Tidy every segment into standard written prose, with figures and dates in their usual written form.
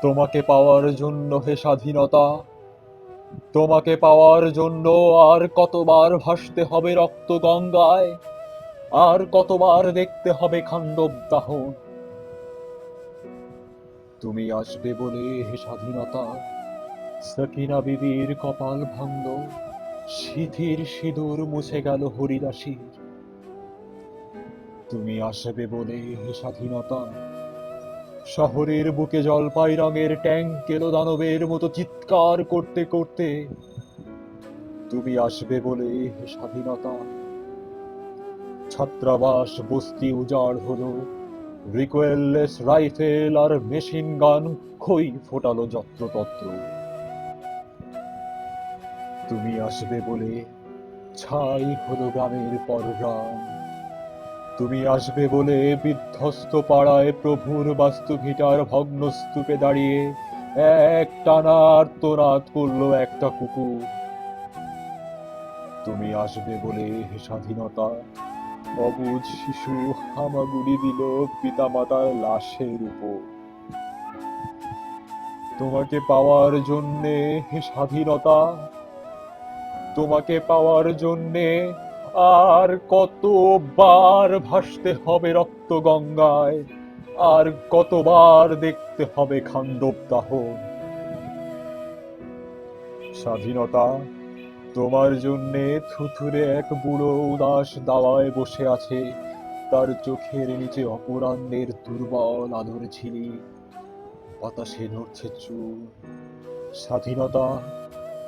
তোমাকে পাওয়ার জন্য হে স্বাধীনতা, তোমাকে পাওয়ার জন্য আর কতবার ভাসতে হবে রক্ত গঙ্গায়, আর কতবার দেখতে হবে খান্ডব দাহন। তুমি আসবে বলে হে স্বাধীনতা, সকিনা বিবির কপাল ভাঙল, সিঁথির সিঁদুর মুছে গেল হরিদাসীর। তুমি আসবে বলে হে স্বাধীনতা, শহরের বুকে জলপাই রঙের ট্যাঙ্ক এলো দানবের মতো চিৎকার করতে করতে। তুমি আসবে বলে হে স্বাধীনতা, ছাত্রাবাস বস্তি উজাড় হলো, রিকোয়েললেস রাইফেল আর মেশিন গান খই ফোটালো যত্রতত্র। তুমি আসবে বলে ছাই হলো গ্রামের পর গ্রাম। তুমি আসবে বলে বিধ্বস্ত পাড়ায় প্রভুর বাস্তুভিটার ভগ্ন স্তূপে দাঁড়িয়ে এক টানা আর্তনাদ করলো একটা কুকুর। তুমি আসবে বলে হে স্বাধীনতা, অবুঝ শিশু হামাগুড়ি দিল পিতামাতার লাশের উপর। তোমাকে পাওয়ার জন্যে হে স্বাধীনতা, তোমাকে পাওয়ার জন্যে আর কতবার ভাসতে হবে রক্ত গঙ্গায়, আর কতবার দেখতে হবে খান্ডব দাহন। স্বাধীনতা, তোমার জন্যে থুথুরে এক বুড়ো উদাস দাওয়ায় বসে আছে, তার চোখের নিচে অপরাহ্নের দুর্বল আলোর ঝিলিক, বাতাসে নড়ছে চুল। স্বাধীনতা,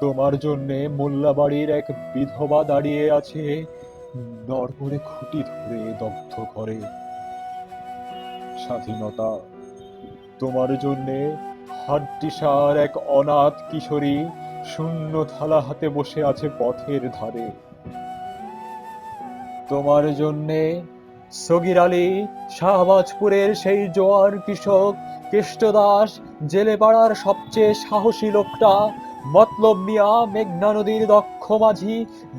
তোমার জন্যে মোল্লাবাড়ির এক বিধবা দাঁড়িয়ে আছে, নড়বড়ে খুঁটি ধরে দগ্ধ করে। স্বাধীনতা, তোমার জন্যে হাড্ডিসার এক অনাথ কিশোরী শূন্য থালা হাতে বসে আছে পথের ধারে। তোমার জন্যে সগির আলী, শাহবাজপুরের সেই জোয়ান কৃষক, কেষ্টদাস, জেলেপাড়ার সবচেয়ে সাহসী লোকটা, মতলব মিয়া, মেঘনা নদীর দক্ষ মাঝি,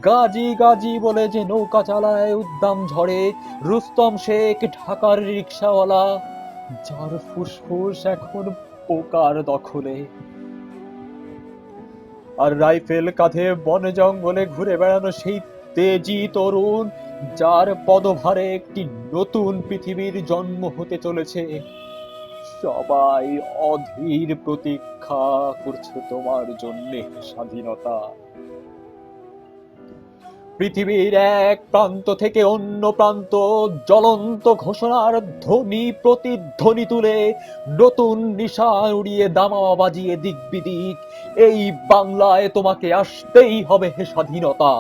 গাজী গাজী বলে যে নৌকা চালায় উদ্দাম ঝড়ে, রুস্তম শেখ ঢাকার রিক্সাওয়ালা, যার ফুসফুস এখন পোকার দখলে, আর রাইফেল কাঁধে বনে জঙ্গলে ঘুরে বেড়ানো সেই তেজি তরুণ, যার পদভারে একটি নতুন পৃথিবীর জন্ম হতে চলেছে। সবাই অধীর প্রতীক্ষা করছে তোমার জন্য স্বাধীনতা। পৃথিবীর এক প্রান্ত থেকে অন্য প্রান্ত জ্বলন্ত ঘোষণার ধ্বনি প্রতিধ্বনি তুলে নতুন নিশান উড়িয়ে দামামা বাজিয়ে দিক বিদিক, এই বাংলায় তোমাকে আসতেই হবে হে স্বাধীনতা।